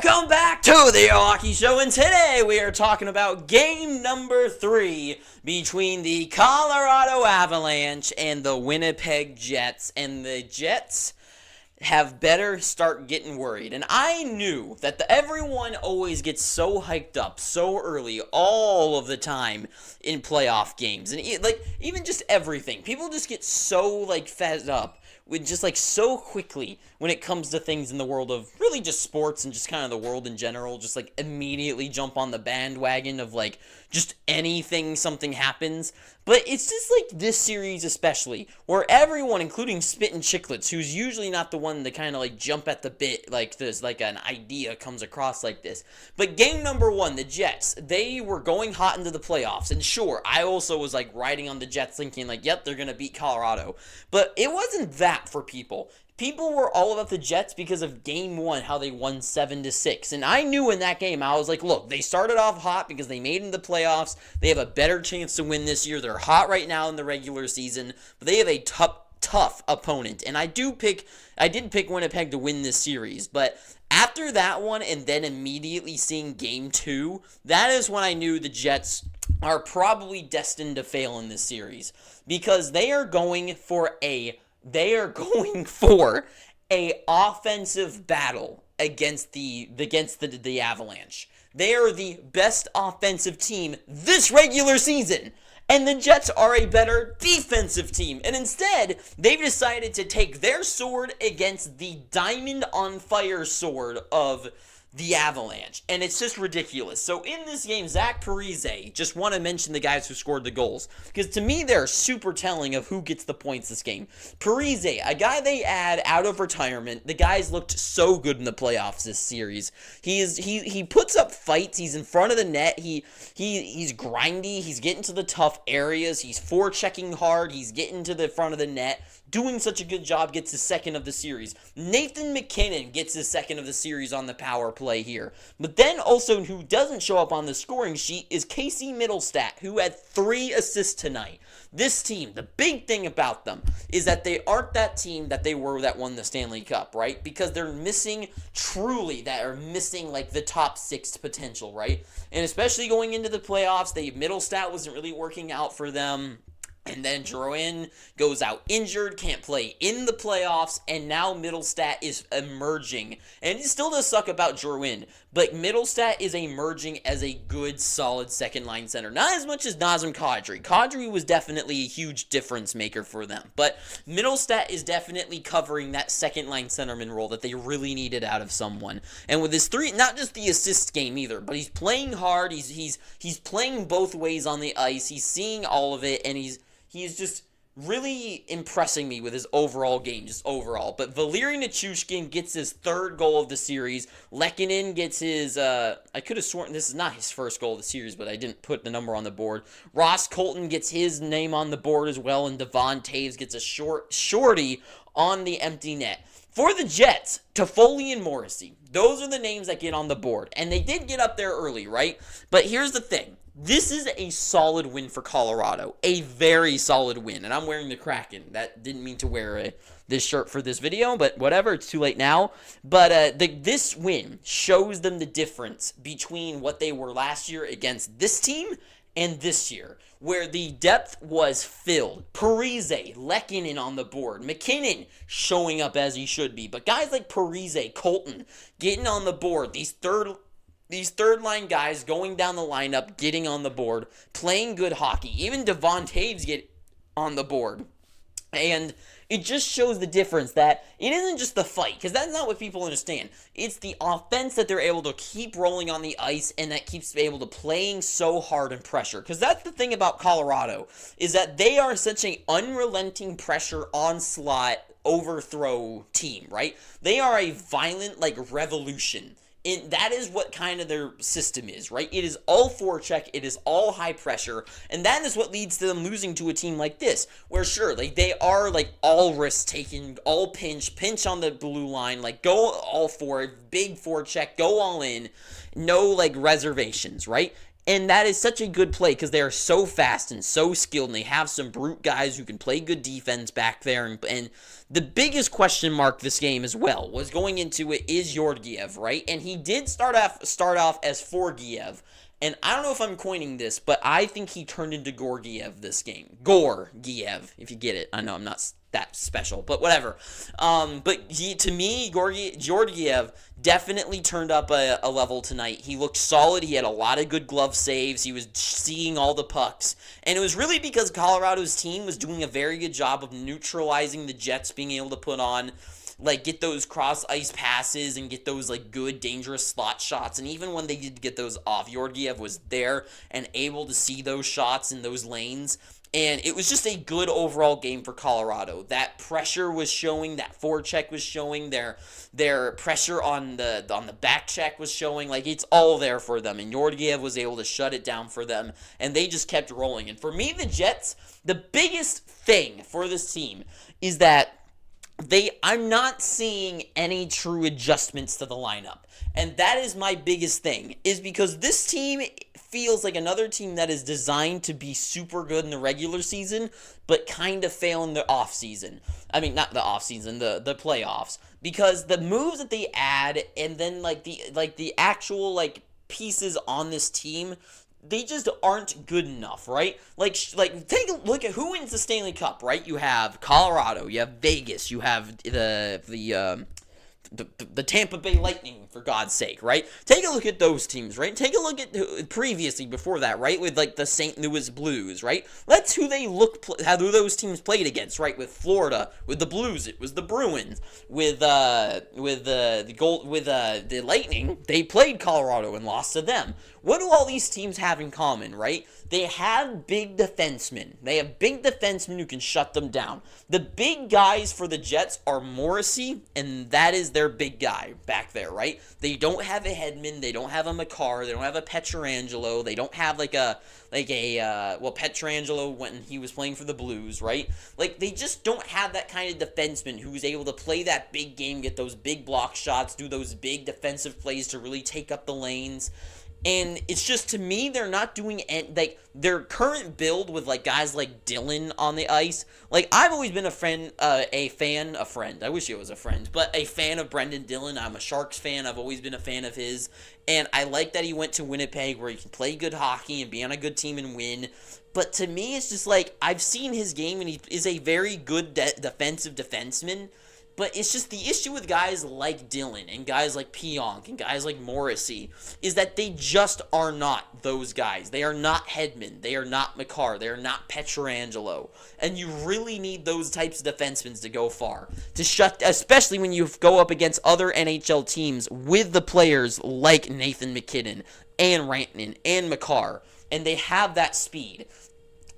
Welcome back to the Hockey Show, and today we are talking about game number 3 between the Colorado Avalanche and the Winnipeg Jets, and the Jets have better start getting worried. And I knew that everyone always gets so hyped up so early all of the time in playoff games, and even just everything. People just get so fed up with just so quickly when it comes to things in the world of really just sports and just kind of the world in general, just immediately jump on the bandwagon of just anything, something happens. But it's just this series especially, where everyone, including Spittin' Chicklets, who's usually not the one to kind of jump at the bit there's an idea comes across like this. But game number 1, the Jets, they were going hot into the playoffs, and sure, I also was riding on the Jets thinking yep, they're gonna beat Colorado. But it wasn't that for people. People were all about the Jets because of game 1, how they won 7-6. And I knew in that game, I was look, they started off hot because they made it in the playoffs. They have a better chance to win this year. They're hot right now in the regular season, but they have a tough opponent. And I did pick Winnipeg to win this series, but after that one and then immediately seeing game 2, that is when I knew the Jets are probably destined to fail in this series, because they are going for a offensive battle against the Avalanche. They are the best offensive team this regular season, and the Jets are a better defensive team. And instead, they've decided to take their sword against the diamond on fire sword of the Avalanche, and it's just ridiculous. So in this game, Zach Parise, just want to mention the guys who scored the goals, because to me they're super telling of who gets the points this game. Parise, a guy they add out of retirement. The guy's looked so good in the playoffs this series. He puts up fights. He's in front of the net. He's grindy. He's getting to the tough areas. He's forechecking hard. He's getting to the front of the net. Doing such a good job, gets his second of the series. Nathan MacKinnon gets his second of the series on the power play here. But then also, who doesn't show up on the scoring sheet is Casey Mittelstadt, who had 3 assists tonight. This team, the big thing about them is that they aren't that team that they were that won the Stanley Cup, right? Because they're missing the top 6 potential, right? And especially going into the playoffs, Mittelstadt wasn't really working out for them. And then Drouin goes out injured, can't play in the playoffs, and now Mittelstadt is emerging. And it still does suck about Drouin, but Mittelstadt is emerging as a good, solid second-line center. Not as much as Nazem Kadri. Kadri was definitely a huge difference maker for them, but Mittelstadt is definitely covering that second-line centerman role that they really needed out of someone. And with his 3, not just the assist game either, but he's playing hard. He's playing both ways on the ice. He's seeing all of it, and he's just really impressing me with his overall game, just overall. But Valeri Nichushkin gets his 3rd goal of the series. Lehkonen gets his, I could have sworn this is not his first goal of the series, but I didn't put the number on the board. Ross Colton gets his name on the board as well, and Devon Taves gets a shorty on the empty net. For the Jets, Toffoli and Morrissey, those are the names that get on the board. And they did get up there early, right? But here's the thing. This is a solid win for Colorado. A very solid win. And I'm wearing the Kraken. That didn't mean to wear this shirt for this video, but whatever. It's too late now. But this win shows them the difference between what they were last year against this team and this year, where the depth was filled. Parise, Lehkonen on the board. MacKinnon showing up as he should be. But guys like Parise, Colton getting on the board. These third-line guys going down the lineup, getting on the board, playing good hockey. Even Devon Taves get on the board. And it just shows the difference that it isn't just the fight, because that's not what people understand. It's the offense that they're able to keep rolling on the ice, and that keeps able to playing so hard and pressure. Because that's the thing about Colorado, is that they are such an unrelenting pressure, onslaught, overthrow team, right? They are a violent, revolution. That is what kind of their system is, right? It is all forecheck, it is all high pressure, and that is what leads to them losing to a team like this, where sure, they are all risk taking, all pinch on the blue line, go all for it, big forecheck, go all in, no reservations, right? And that is such a good play because they are so fast and so skilled, and they have some brute guys who can play good defense back there, and The biggest question mark this game as well was going into it is Georgiev, right? And he did start off as Forgiev. And I don't know if I'm coining this, but I think he turned into Gorgiev this game. Gorgiev, if you get it. I know I'm not that special, but whatever. To me, Georgiev definitely turned up a level tonight. He looked solid. He had a lot of good glove saves. He was seeing all the pucks. And it was really because Colorado's team was doing a very good job of neutralizing the Jets being able to put on, like, get those cross ice passes and get those, like, good dangerous slot shots. And even when they did get those off, Georgiev was there and able to see those shots in those lanes. And it was just a good overall game for Colorado. That pressure was showing, that forecheck was showing, their pressure on the back check was showing. Like, it's all there for them. And Georgiev was able to shut it down for them. And they just kept rolling. And for me, the Jets, the biggest thing for this team is that I'm not seeing any true adjustments to the lineup. And that is my biggest thing, is because this team feels like another team that is designed to be super good in the regular season, but kind of fail in the offseason. I mean, not the offseason, the playoffs. Because the moves that they add, and then the actual pieces on this team, they just aren't good enough, right? Like take a look at who wins the Stanley Cup, right? You have Colorado, you have Vegas, you have the Tampa Bay Lightning, for God's sake, right? Take a look at those teams, right? Take a look at previously before that, right? With the St. Louis Blues, right? That's who how those teams played against, right? With Florida, with the Blues, it was the Bruins. With the Lightning, they played Colorado and lost to them. What do all these teams have in common, right? They have big defensemen. They have big defensemen who can shut them down. The big guys for the Jets are Morrissey, and that is their big guy back there, right? They don't have a Hedman. They don't have a Makar. They don't have a Pietrangelo. They don't have Pietrangelo when he was playing for the Blues, right? Like, they just don't have that kind of defenseman who's able to play that big game, get those big block shots, do those big defensive plays to really take up the lanes. And it's just, to me, they're not doing their current build with guys like Dylan on the ice. I've always been a fan. I wish he was a friend, but a fan of Brendan Dillon. I'm a Sharks fan. I've always been a fan of his, and I like that he went to Winnipeg where he can play good hockey and be on a good team and win. But to me, it's just I've seen his game, and he is a very good defensive defenseman. But it's just the issue with guys like Dylan and guys like Pionk and guys like Morrissey is that they just are not those guys. They are not Hedman. They are not Makar. They are not Pietrangelo. And you really need those types of defensemen to go far. Especially when you go up against other NHL teams with the players like Nathan McKinnon and Rantanen and Makar. And they have that speed.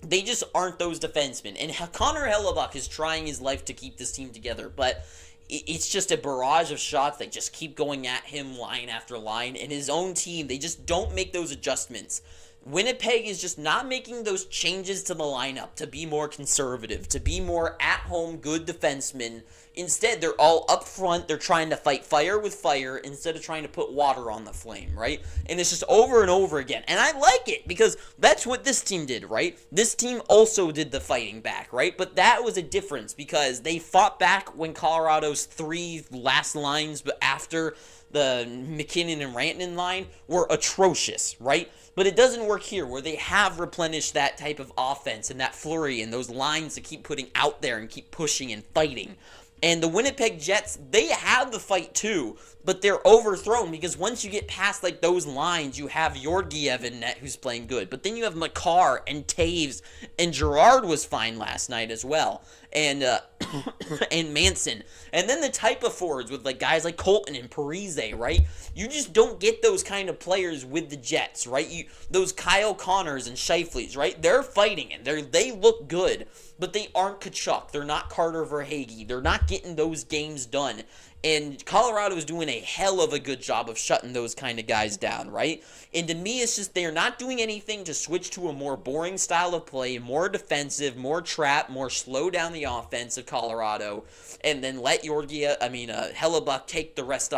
They just aren't those defensemen. And Connor Hellebuck is trying his life to keep this team together, but it's just a barrage of shots that just keep going at him line after line. And his own team, they just don't make those adjustments. Winnipeg is just not making those changes to the lineup to be more conservative, to be more at-home good defensemen. Instead, they're all up front. They're trying to fight fire with fire instead of trying to put water on the flame, right? And it's just over and over again. And I like it because that's what this team did, right? This team also did the fighting back, right? But that was a difference because they fought back when Colorado's three last lines after the McKinnon and Rantanen line were atrocious, right? But it doesn't work here where they have replenished that type of offense and that flurry and those lines to keep putting out there and keep pushing and fighting. And the Winnipeg Jets, they have the fight too, but they're overthrown because once you get past those lines, you have Georgiev in net who's playing good. But then you have Makar and Taves, and Gerard was fine last night as well. And and Manson. And then the type of forwards with guys like Colton and Parise, right? You just don't get those kind of players with the Jets, right? Those Kyle Connors and Scheifele's, right? They're fighting and they look good, but they aren't Kachuk. They're not Carter Verhaeghe. They're not getting those games done. And Colorado is doing a hell of a good job of shutting those kind of guys down, right? And to me, it's just they're not doing anything to switch to a more boring style of play, more defensive, more trap, more slow down the offense of Colorado, and then let Hellebuck take the rest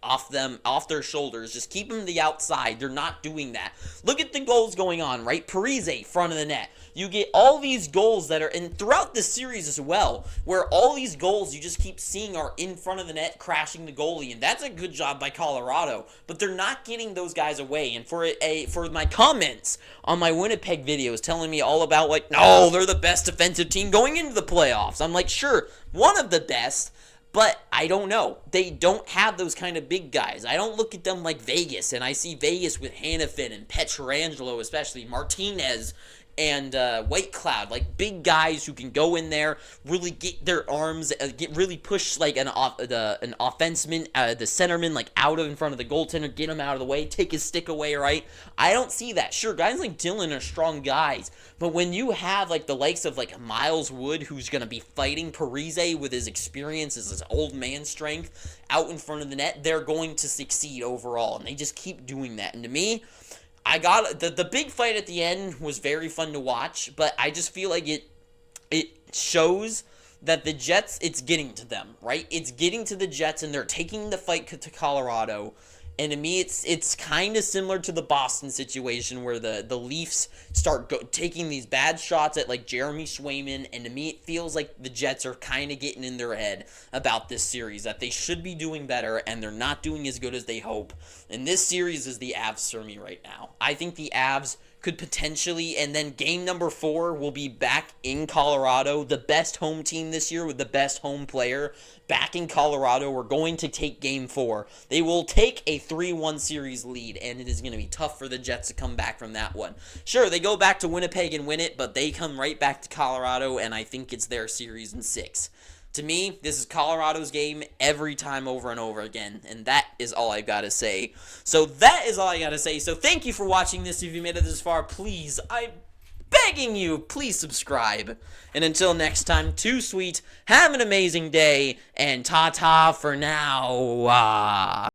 off their shoulders. Just keep them to the outside. They're not doing that. Look at the goals going on, right? Parise, front of the net. You get all these goals that are, and throughout this series as well, where all these goals you just keep seeing are in front of the net, crashing the goalie, and that's a good job by Colorado, but they're not getting those guys away. And for my comments on my Winnipeg videos telling me all about, like, no, they're the best defensive team going into the playoffs, I'm like, sure, one of the best, but I don't know. They don't have those kind of big guys. I don't look at them like Vegas, and I see Vegas with Hanifin and Pietrangelo, especially Martinez and White Cloud, like big guys who can go in there, really get their arms, really push like an offenseman, the centerman, like out of in front of the goaltender, get him out of the way, take his stick away, right? I don't see that. Sure, guys like Dylan are strong guys, but when you have like the likes of like Miles Wood, who's going to be fighting Parise with his experience, his old man strength, out in front of the net, they're going to succeed overall, and they just keep doing that. And to me, I got the big fight at the end was very fun to watch, but I just feel like it shows that the Jets, it's getting to them, right? It's getting to the Jets, and they're taking the fight to Colorado. And to me, it's kind of similar to the Boston situation where the Leafs start taking these bad shots at like Jeremy Swayman, and to me, it feels like the Jets are kind of getting in their head about this series, that they should be doing better, and they're not doing as good as they hope. And this series is the Avs for me right now. I think the Avs could potentially, and then game number 4 will be back in Colorado, the best home team this year with the best home player back in Colorado. We're going to take game 4. They will take a 3-1 series lead, and it is going to be tough for the Jets to come back from that one. Sure, they go back to Winnipeg and win it, but they come right back to Colorado, and I think it's their series in 6. To me, this is Colorado's game every time over and over again, and that is all I gotta say. So that is all I gotta say. So thank you for watching this. If you made it this far, please, I'm begging you, please subscribe. And until next time, too sweet, have an amazing day, and ta-ta for now.